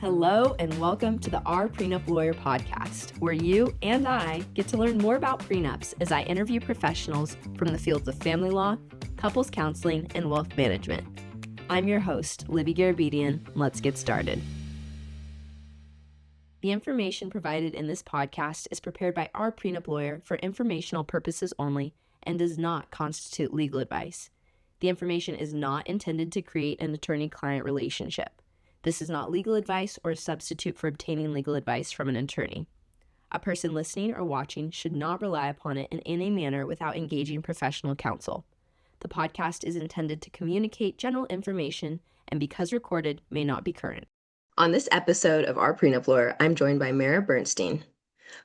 Hello, and welcome to the Our Prenup Lawyer podcast, where you and I get to learn more about prenups as I interview professionals from the fields of family law, couples counseling, and wealth management. I'm your host, Libby Garabedian. Let's get started. The information provided in this podcast is prepared by Our Prenup Lawyer for informational purposes only and does not constitute legal advice. The information is not intended to create an attorney-client relationship. This is not legal advice or a substitute for obtaining legal advice from an attorney. A person listening or watching should not rely upon it in any manner without engaging professional counsel. The podcast is intended to communicate general information and, because recorded, may not be current. On this episode of Our Prenup Lawyer, I'm joined by Mara Bernstein.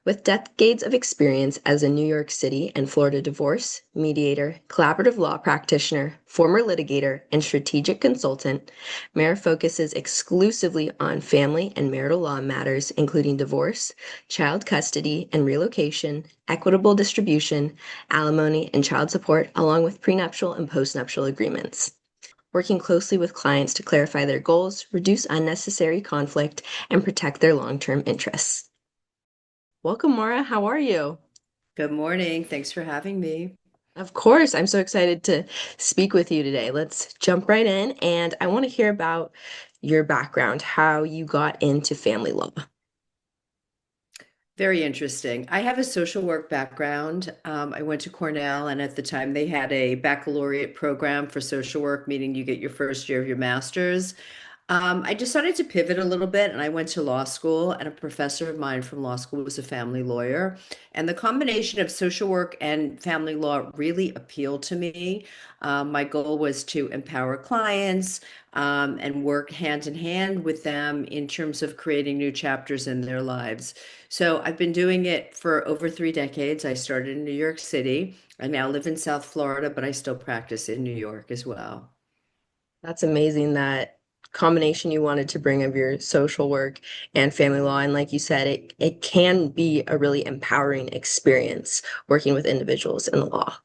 With decades of experience as a New York City and Florida divorce, mediator, collaborative law practitioner, former litigator, and strategic consultant, Mara focuses exclusively on family and marital law matters, including divorce, child custody and relocation, equitable distribution, alimony, and child support, along with prenuptial and postnuptial agreements. Working closely with clients to clarify their goals, reduce unnecessary conflict, and protect their long-term interests. Welcome, Mara. How are you? Good morning. Thanks for having me. Of course. I'm so excited to speak with you today. Let's jump right in. And I want to hear about your background, how you got into family law. Very interesting. I have a social work background. I went to Cornell, and at the time they had a baccalaureate program for social work, meaning you get your first year of your master's. I decided to pivot a little bit and I went to law school, and a professor of mine from law school was a family lawyer. And the combination of social work and family law really appealed to me. My goal was to empower clients and work hand in hand with them in terms of creating new chapters in their lives. So I've been doing it for over 3 decades. I started in New York City. I now live in South Florida, but I still practice in New York as well. That's amazing, that combination you wanted to bring of your social work and family law. And like you said, it can be a really empowering experience working with individuals in the law.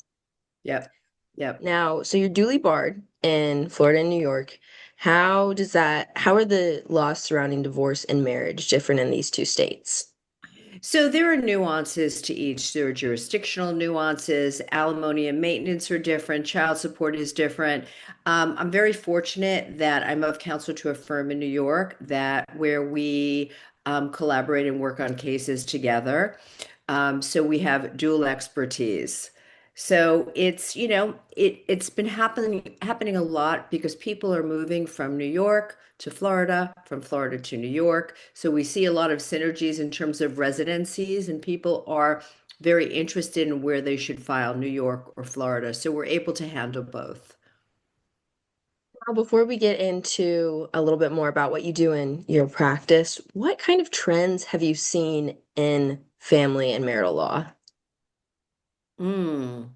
Yep. Yep. Now, so you're duly barred in Florida and New York. How are the laws surrounding divorce and marriage different in these two states? So there are nuances to each. There are jurisdictional nuances. Alimony and maintenance are different. Child support is different. I'm very fortunate that I'm of counsel to a firm in New York that where we collaborate and work on cases together. So we have dual expertise. So it's been happening a lot because people are moving from New York to Florida, from Florida to New York. So we see a lot of synergies in terms of residencies, and people are very interested in where they should file, New York or Florida. So we're able to handle both. Now, before we get into a little bit more about what you do in your practice, what kind of trends have you seen in family and marital law? Mm.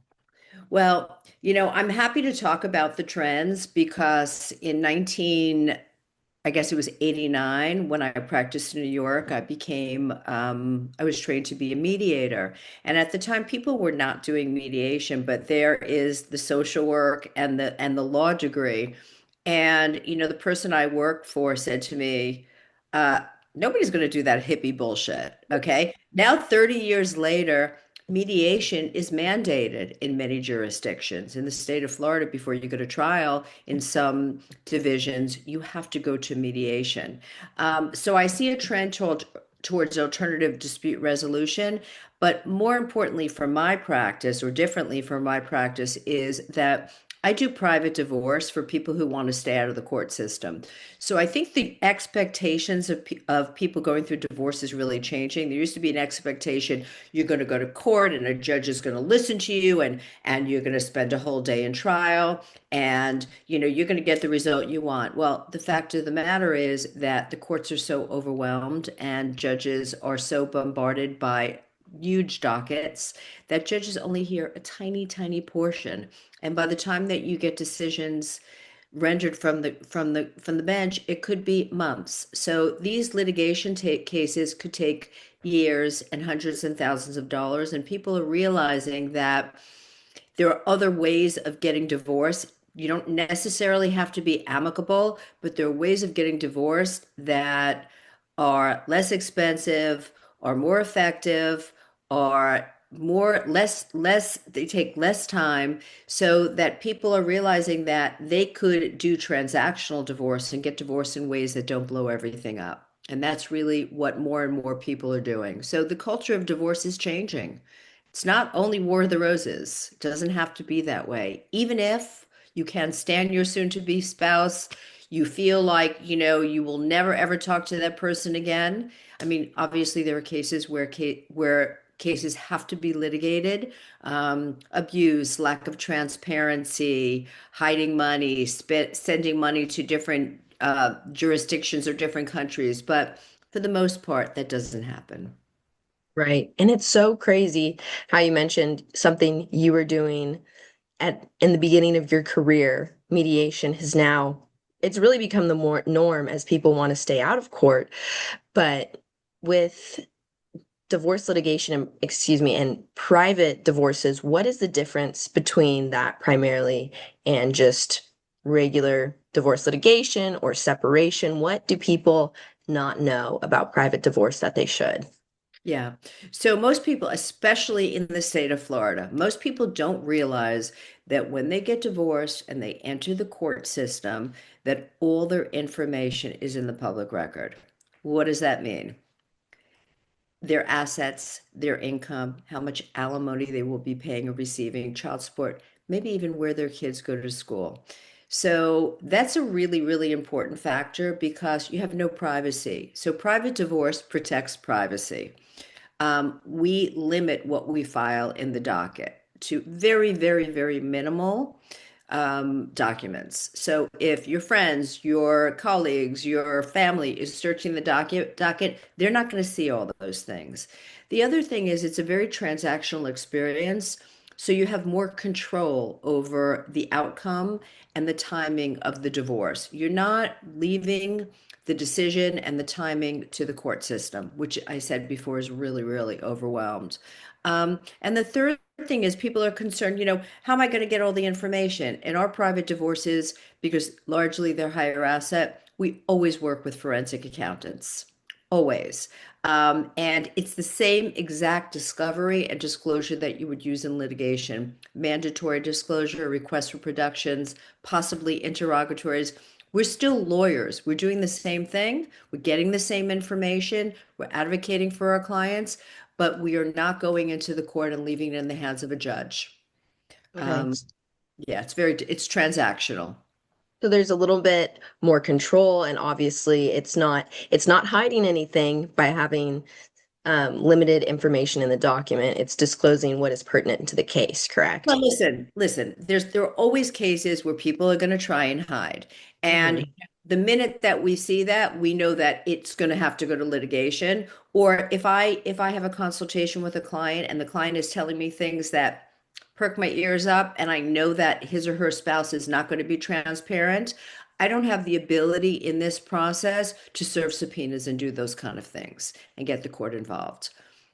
Well, I'm happy to talk about the trends because in 19 I guess it was 89 when I practiced in New York. I was trained to be a mediator. And at the time, people were not doing mediation, but there is the social work and the law degree. And, the person I worked for said to me, uh, nobody's going to do that hippie bullshit. Okay. Now, 30 years later, mediation is mandated in many jurisdictions. In the state of Florida, before you go to trial, in some divisions, you have to go to mediation. So I see a trend towards alternative dispute resolution. But more importantly for my practice, or differently for my practice, is that I do private divorce for people who want to stay out of the court system. So I think the expectations of people going through divorce is really changing. There used to be an expectation you're going to go to court and a judge is going to listen to you, and you're going to spend a whole day in trial, and you're going to get the result you want. Well, the fact of the matter is that the courts are so overwhelmed and judges are so bombarded by huge dockets that judges only hear a tiny, tiny portion. And by the time that you get decisions rendered from the bench, it could be months. So these litigation cases could take years and hundreds and thousands of dollars, and people are realizing that there are other ways of getting divorced. You don't necessarily have to be amicable, but there are ways of getting divorced that are less expensive, are more effective, are more less they take less time, so that people are realizing that they could do transactional divorce and get divorced in ways that don't blow everything up. And that's really what more and more people are doing. So the culture of divorce is changing. It's not only War of the Roses. It doesn't have to be that way. Even if you can stand your soon-to-be spouse, you feel like, you will never ever talk to that person again. I mean, obviously there are cases where cases have to be litigated. Abuse, lack of transparency, hiding money, sending money to different jurisdictions or different countries. But for the most part, that doesn't happen. Right. And it's so crazy how you mentioned something you were doing at in the beginning of your career. Mediation has now it's really become the more norm as people want to stay out of court. But with divorce litigation and excuse me, and private divorces, what is the difference between that primarily and just regular divorce litigation or separation? What do people not know about private divorce that they should? Yeah. So most people, especially in the state of Florida, most people don't realize that when they get divorced and they enter the court system, that all their information is in the public record. What does that mean? Their assets, their income, how much alimony they will be paying or receiving, child support, maybe even where their kids go to school. So that's a really, really important factor because you have no privacy. So private divorce protects privacy. We limit what we file in the docket to very, very, very minimal documents. So if your friends, your colleagues, your family is searching the docket, they're not going to see all those things. The other thing is it's a very transactional experience. So you have more control over the outcome and the timing of the divorce. You're not leaving the decision and the timing to the court system, which I said before is really, really overwhelmed. And the third thing is people are concerned, how am I going to get all the information? In our private divorces, because largely they're higher asset, we always work with forensic accountants. Always. And it's the same exact discovery and disclosure that you would use in litigation. Mandatory disclosure, requests for productions, possibly interrogatories. We're still lawyers. We're doing the same thing. We're getting the same information. We're advocating for our clients, but we are not going into the court and leaving it in the hands of a judge. Okay. Yeah, it's transactional. So there's a little bit more control, and obviously it's not hiding anything by having limited information in the document. It's disclosing what is pertinent to the case, correct? Well, listen, there are always cases where people are going to try and hide. And Hmm. the minute that we see that, we know that it's going to have to go to litigation. Or if I have a consultation with a client and the client is telling me things that perk my ears up and I know that his or her spouse is not going to be transparent, I don't have the ability in this process to serve subpoenas and do those kind of things and get the court involved.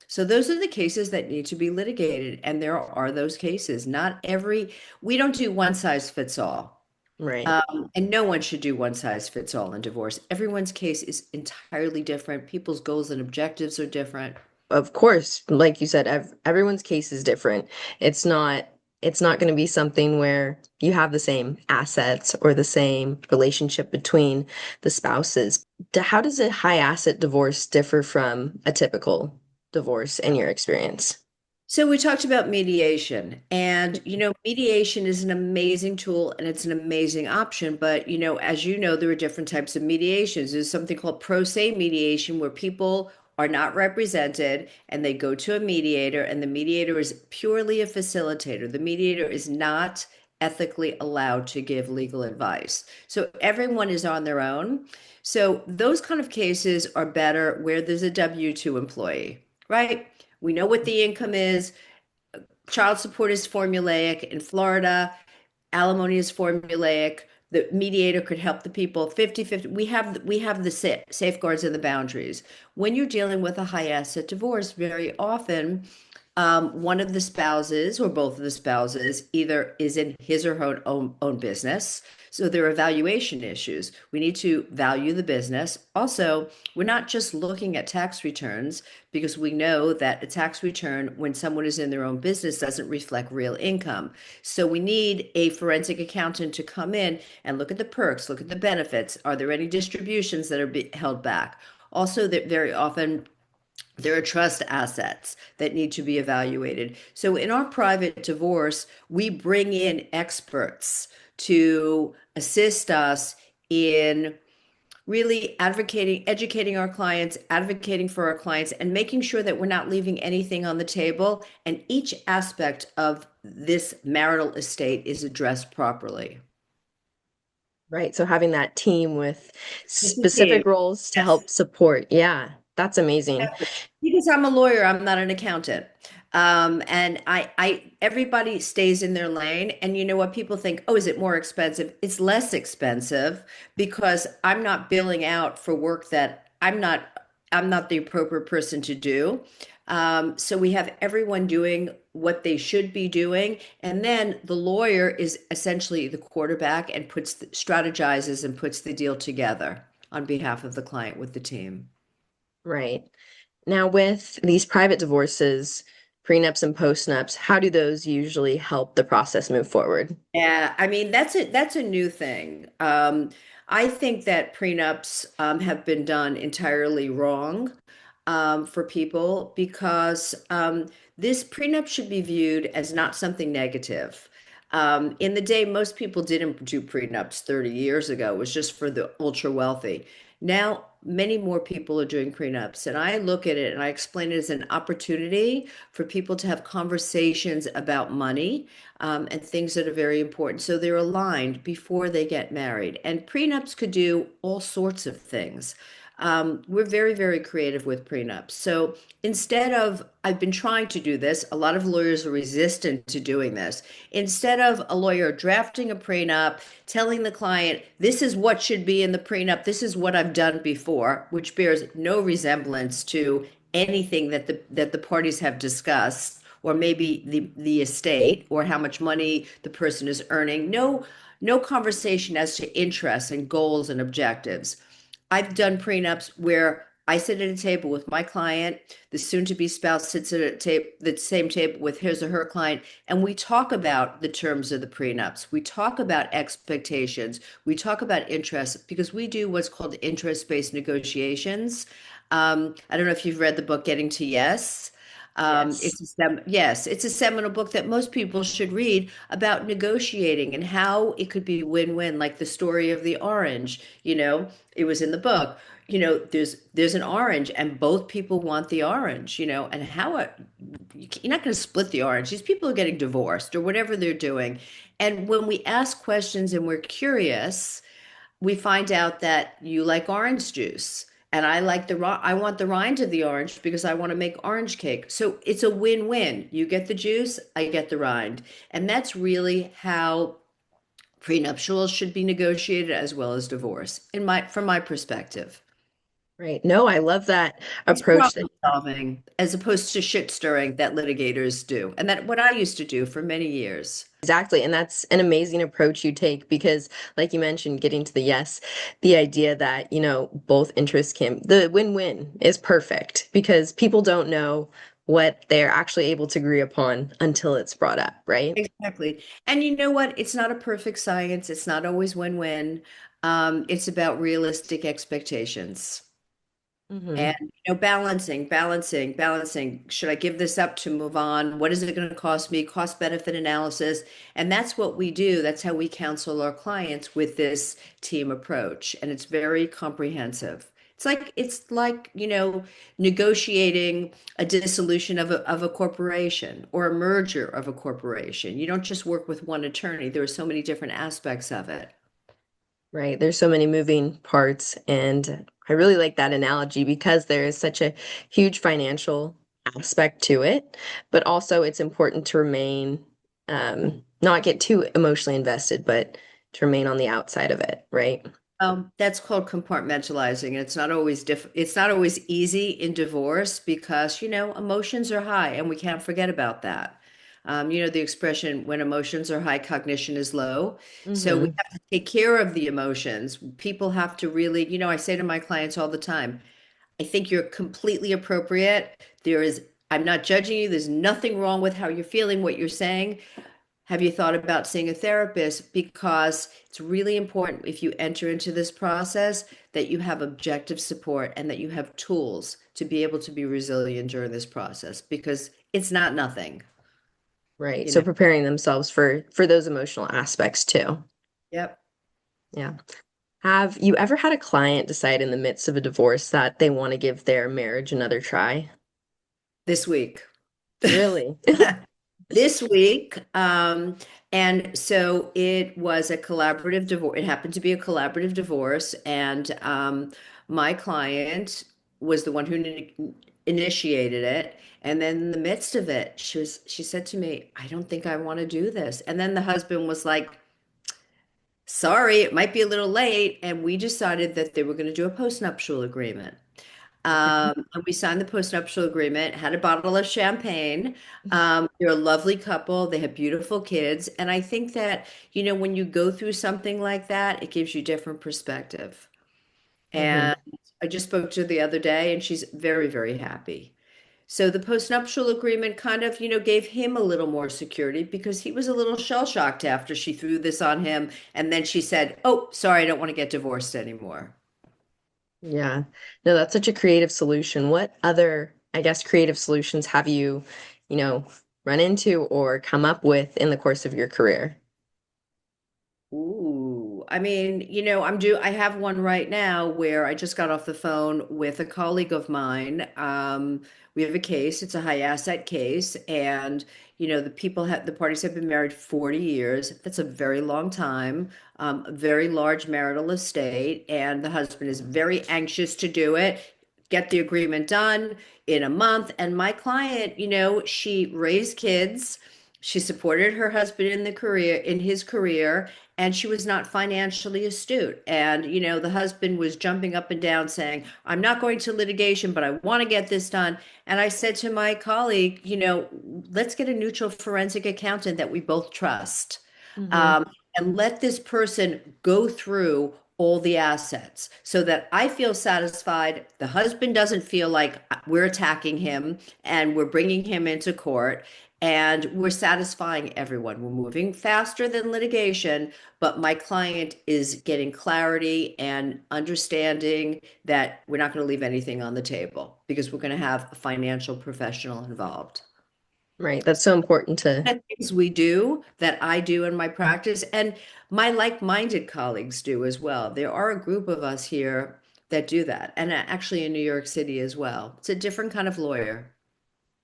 So those are the cases that need to be litigated, and there are those cases. We don't do one size fits all. Right. And no one should do one size fits all in divorce. Everyone's case is entirely different. People's goals and objectives are different. Of course, like you said, everyone's case is different. It's not it's not going to be something where you have the same assets or the same relationship between the spouses. How does a high asset divorce differ from a typical divorce in your experience? So we talked about mediation, and mediation is an amazing tool and it's an amazing option. But as you know, there are different types of mediations. There's something called pro se mediation where people are not represented and they go to a mediator, and the mediator is purely a facilitator. The mediator is not ethically allowed to give legal advice. So everyone is on their own. So those kind of cases are better where there's a W-2 employee, right? We know what the income is. Child support is formulaic. In Florida, alimony is formulaic. The mediator could help the people 50-50. We have the safeguards and the boundaries. When you're dealing with a high asset divorce, very often one of the spouses or both of the spouses either is in his or her own business. So there are valuation issues. We need to value the business. Also, we're not just looking at tax returns because we know that a tax return when someone is in their own business doesn't reflect real income. So we need a forensic accountant to come in and look at the perks, look at the benefits. Are there any distributions that are held back? Also, that very often there are trust assets that need to be evaluated. So in our private divorce, we bring in experts to assist us in really advocating, educating our clients, advocating for our clients, and making sure that we're not leaving anything on the table. And each aspect of this marital estate is addressed properly. Right. So having that team with It's a team. specific roles to Yes. help support. Yeah, that's amazing. Because I'm a lawyer, I'm not an accountant. Everybody stays in their lane. And you know what? People think, oh, is it more expensive? It's less expensive because I'm not billing out for work that I'm not the appropriate person to do. So we have everyone doing what they should be doing. And then the lawyer is essentially the quarterback and strategizes and puts the deal together on behalf of the client with the team. Right. Now, with these private divorces, prenups and postnups, how do those usually help the process move forward? Yeah, I mean that's a new thing. I think that prenups have been done entirely wrong for people because this prenup should be viewed as not something negative. In the day, most people didn't do prenups 30 years ago. It was just for the ultra wealthy. Now, many more people are doing prenups, and I look at it and I explain it as an opportunity for people to have conversations about money and things that are very important. So they're aligned before they get married. And prenups could do all sorts of things. We're very, very creative with prenups. So instead of, I've been trying to do this, a lot of lawyers are resistant to doing this. Instead of a lawyer drafting a prenup, telling the client, this is what should be in the prenup, this is what I've done before, which bears no resemblance to anything that the parties have discussed, or maybe the estate or how much money the person is earning. No conversation as to interests and goals and objectives. I've done prenups where I sit at a table with my client, the soon-to-be spouse sits at the same table with his or her client, and we talk about the terms of the prenups. We talk about expectations. We talk about interest because we do what's called interest-based negotiations. I don't know if you've read the book Getting to Yes. Yes. Yes, it's a seminal book that most people should read about negotiating and how it could be win-win, like the story of the orange. It was in the book. There's an orange, and both people want the orange. And you're not going to split the orange. These people are getting divorced or whatever they're doing. And when we ask questions and we're curious, we find out that you like orange juice and I want the rind of the orange because I want to make orange cake. So it's a win-win. You get the juice, I get the rind. And that's really how prenuptials should be negotiated as well as divorce from my perspective. Right. No, I love that It's approach. problem solving as opposed to shit stirring that litigators do. And that what I used to do for many years. Exactly. And that's an amazing approach you take because, like you mentioned, getting to the yes, the idea that, both interests the win-win is perfect because people don't know what they're actually able to agree upon until it's brought up, right? Exactly. And you know what? It's not a perfect science. It's not always win-win. It's about realistic expectations. Hmm. And balancing. Should I give this up to move on? What is it going to cost me? Cost benefit analysis. And that's what we do. That's how we counsel our clients with this team approach. And it's very comprehensive. It's like negotiating a dissolution of a corporation or a merger of a corporation. You don't just work with one attorney. There are so many different aspects of it. Right. There's so many moving parts. And I really like that analogy because there is such a huge financial aspect to it, but also it's important to remain, not get too emotionally invested, but to remain on the outside of it, right? That's called compartmentalizing, and it's not always easy in divorce because, emotions are high and we can't forget about that. The expression, when emotions are high, cognition is low. So we Hmm. have to take care of the emotions. People have to really, I say to my clients all the time, I think you're completely appropriate. I'm not judging you. There's nothing wrong with how you're feeling, what you're saying. Have you thought about seeing a therapist? Because it's really important if you enter into this process that you have objective support and that you have tools to be able to be resilient during this process because it's not nothing, Right. you So know. preparing themselves for those emotional aspects too. Yep. Yeah. Have you ever had a client decide in the midst of a divorce that they want to give their marriage another try? This week. Really? This week. And so it was a collaborative divorce. It happened to be a collaborative divorce. And my client was the one who initiated it. And then in the midst of it, she said to me, I don't think I want to do this. And then the husband was like, sorry, it might be a little late. And we decided that they were going to do a postnuptial agreement. Okay. And we signed the postnuptial agreement, had a bottle of champagne. They're a lovely couple. They have beautiful kids. And I think that, when you go through something like that, it gives you different perspective. Hmm. And I just spoke to her the other day, and she's very, very happy. So the postnuptial agreement kind of, gave him a little more security because he was a little shell-shocked after she threw this on him. And then she said, oh, sorry, I don't want to get divorced anymore. Yeah. No, that's such a creative solution. What other, I guess, creative solutions have you, you know, run into or come up with in the course of your career? Ooh, I mean, I have one right now where I just got off the phone with a colleague of mine. We have a case, it's a high asset case, and the parties have been married 40 years. That's a very long time, a very large marital estate, and the husband is very anxious to do it, get the agreement done in a month. And my client, she raised kids. She supported her husband in his career, and she was not financially astute. And, the husband was jumping up and down saying, I'm not going to litigation, but I want to get this done. And I said to my colleague, let's get a neutral forensic accountant that we both trust. Hmm. Um, and let this person go through all the assets so that I feel satisfied. The husband doesn't feel like we're attacking him and we're bringing him into court and we're satisfying everyone. We're moving faster than litigation, but my client is getting clarity and understanding that we're not going to leave anything on the table because we're going to have a financial professional involved. Right. That's so important to, The things we do that I do in my practice and my like-minded colleagues do as well. There are a group of us here that do that, and actually in New York City as well. It's a different kind of lawyer.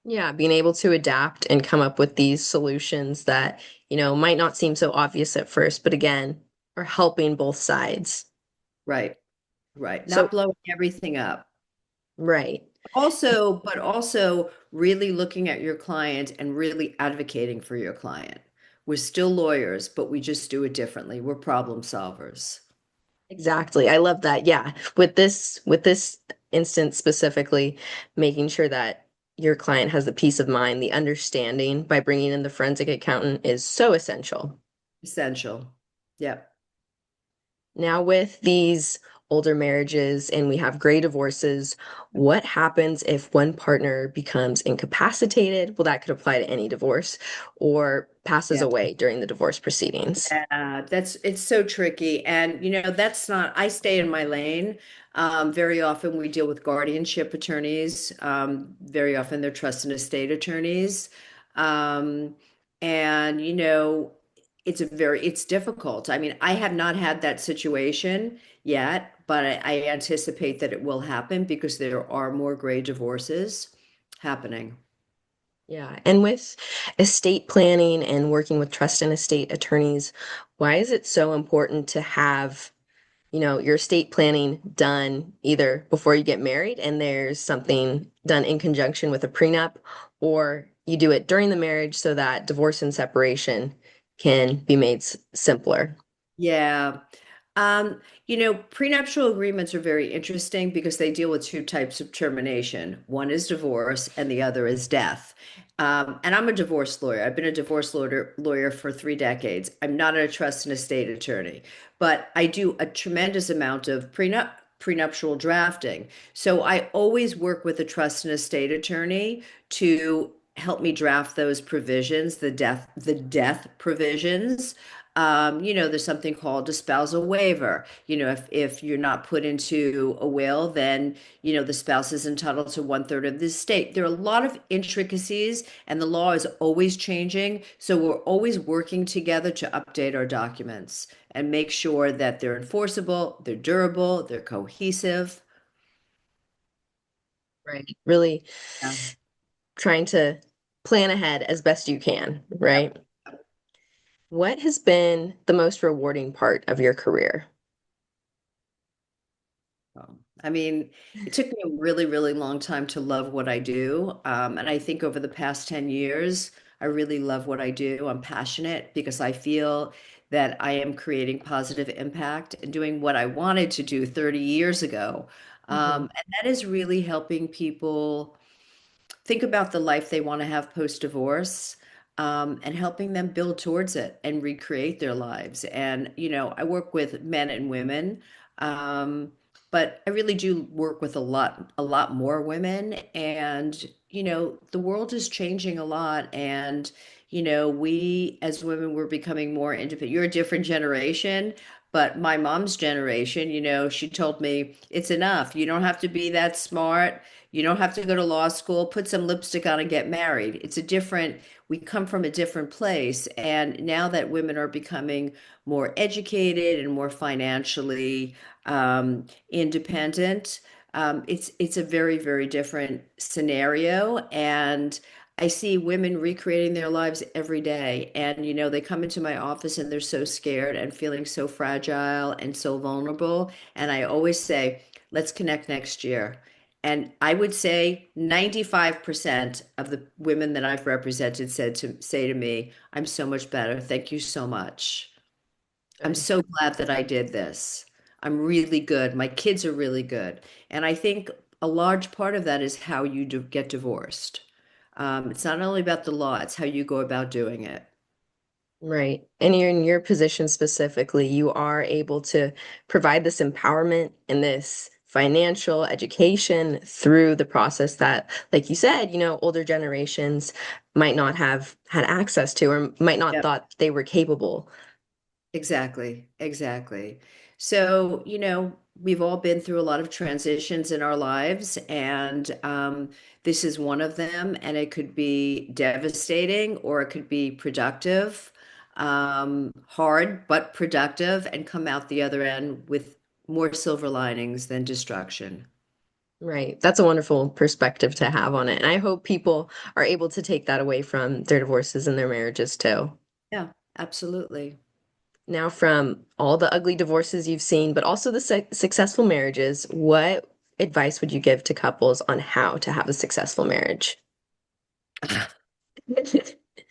yeah, being able to adapt and come up with these solutions that, might not seem so obvious at first, but again, are helping both sides. Right, right. So, Not blowing everything up. right. But also really looking at your client and really advocating for your client. We're still lawyers, but we just do it differently. We're problem solvers. Exactly. I love that. Yeah. With this instance specifically, making sure that your client has the peace of mind, the understanding by bringing in the forensic accountant is so essential. Essential. Yep. Now, with these older marriages and we have gray divorces, what happens if one partner becomes incapacitated? Well, that could apply to any divorce or passes Yeah. away during the divorce proceedings. Yeah, it's so tricky. And that's not, I stay in my lane. Very often we deal with guardianship attorneys. Very often they're trust and estate attorneys. Um, and it's difficult. I mean, I have not had that situation yet, but I anticipate that it will happen because there are more gray divorces happening. Yeah. And with estate planning and working with trust and estate attorneys, why is it so important to have, your estate planning done either before you get married and there's something done in conjunction with a prenup, or you do it during the marriage so that divorce and separation can be made simpler? Yeah. Prenuptial agreements are very interesting because they deal with two types of termination. One is divorce and the other is death. And I'm a divorce lawyer. I've been a divorce lawyer for 3 decades. I'm not a trust and estate attorney, but I do a tremendous amount of prenuptial drafting. So I always work with a trust and estate attorney to help me draft those provisions, the death provisions. There's something called a spousal waiver. If you're not put into a will, then, the spouse is entitled to 1/3 of the estate. There are a lot of intricacies, and the law is always changing. So we're always working together to update our documents and make sure that they're enforceable, they're durable, they're cohesive. Right. Really Yeah. trying to plan ahead as best you can, right? What has been the most rewarding part of your career? I mean, it took me a really, really long time to love what I do. And I think over the past 10 years, I really love what I do. I'm passionate because I feel that I am creating positive impact and doing what I wanted to do 30 years ago. Mhm. And that is really helping people think about the life they want to have post-divorce, and helping them build towards it and recreate their lives. And, I work with men and women, um, but I really do work with a lot more women. And, the world is changing a lot. And, we as women, we're becoming more independent. You're a different generation. But my mom's generation, she told me it's enough. You don't have to be that smart. You don't have to go to law school, put some lipstick on and get married. We come from a different place. And now that women are becoming more educated and more financially independent, it's a very, very different scenario. And I see women recreating their lives every day. And, they come into my office and they're so scared and feeling so fragile and so vulnerable. And I always say, let's connect next year. And I would say 95% of the women that I've represented say to me, I'm so much better. Thank you so much. I'm Good. so glad that I did this. I'm really good. My kids are really good. And I think a large part of that is how you get divorced. It's not only about the law, it's how you go about doing it. Right. And you're in your position specifically, you are able to provide this empowerment and this financial education through the process that, like you said, older generations might not have had access to or might not Yep. thought they were capable. Exactly, exactly. So, we've all been through a lot of transitions in our lives, and this is one of them, and it could be devastating or it could be productive, hard but productive, and come out the other end with more silver linings than destruction. Right. That's a wonderful perspective to have on it. And I hope people are able to take that away from their divorces and their marriages too. Yeah, absolutely. Now, from all the ugly divorces you've seen, but also the successful marriages, what advice would you give to couples on how to have a successful marriage?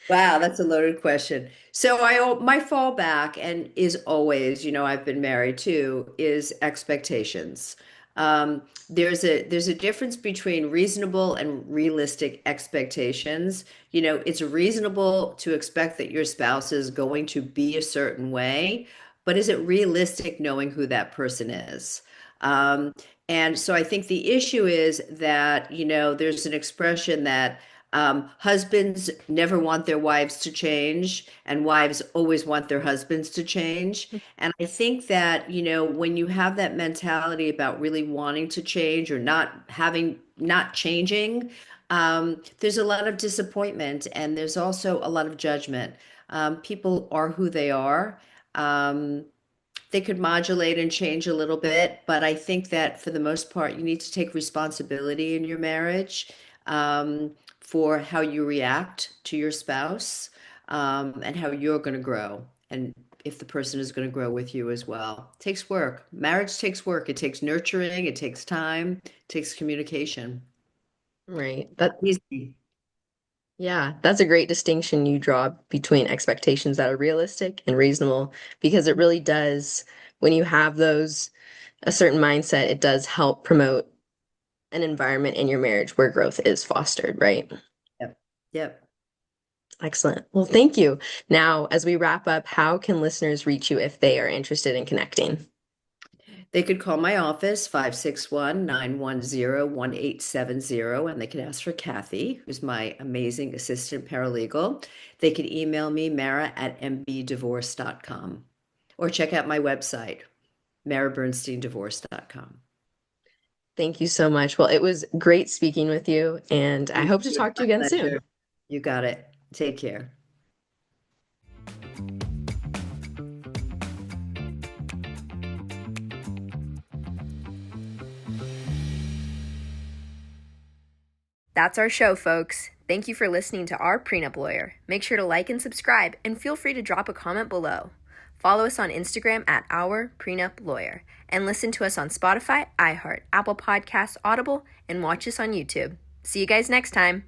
Wow, that's a loaded question. So my fallback and is always, I've been married too, is expectations. There's a difference between reasonable and realistic expectations. It's reasonable to expect that your spouse is going to be a certain way, but is it realistic knowing who that person is? Um, and so I think the issue is that, there's an expression that husbands never want their wives to change, and wives always want their husbands to change. And I think that, when you have that mentality about really wanting to change or not changing, there's a lot of disappointment and there's also a lot of judgment. People are who they are. Um, they could modulate and change a little bit, but I think that for the most part, you need to take responsibility in your marriage, for how you react to your spouse, and how you're going to grow, and if the person is going to grow with you as well. It takes work. Marriage takes work. It takes nurturing. It takes time. It takes communication. Right. Not easy. Yeah, that's a great distinction you draw between expectations that are realistic and reasonable because it really does when you have a certain mindset, it does help promote an environment in your marriage where growth is fostered, right? Yep. Yep. Excellent. Well, thank you. Now, as we wrap up, how can listeners reach you if they are interested in connecting? They could call my office, 561-910-1870, and they can ask for Kathy, who's my amazing assistant paralegal. They could email me, mara@mbdivorce.com, or check out my website, marabernsteindivorce.com. Thank you so much. Well, it was great speaking with you, and I hope to talk to you again soon. You got it. Take care. That's our show, folks. Thank you for listening to Our Prenup Lawyer. Make sure to like and subscribe, and feel free to drop a comment below. Follow us on Instagram at Our Prenup Lawyer, and listen to us on Spotify, iHeart, Apple Podcasts, Audible, and watch us on YouTube. See you guys next time.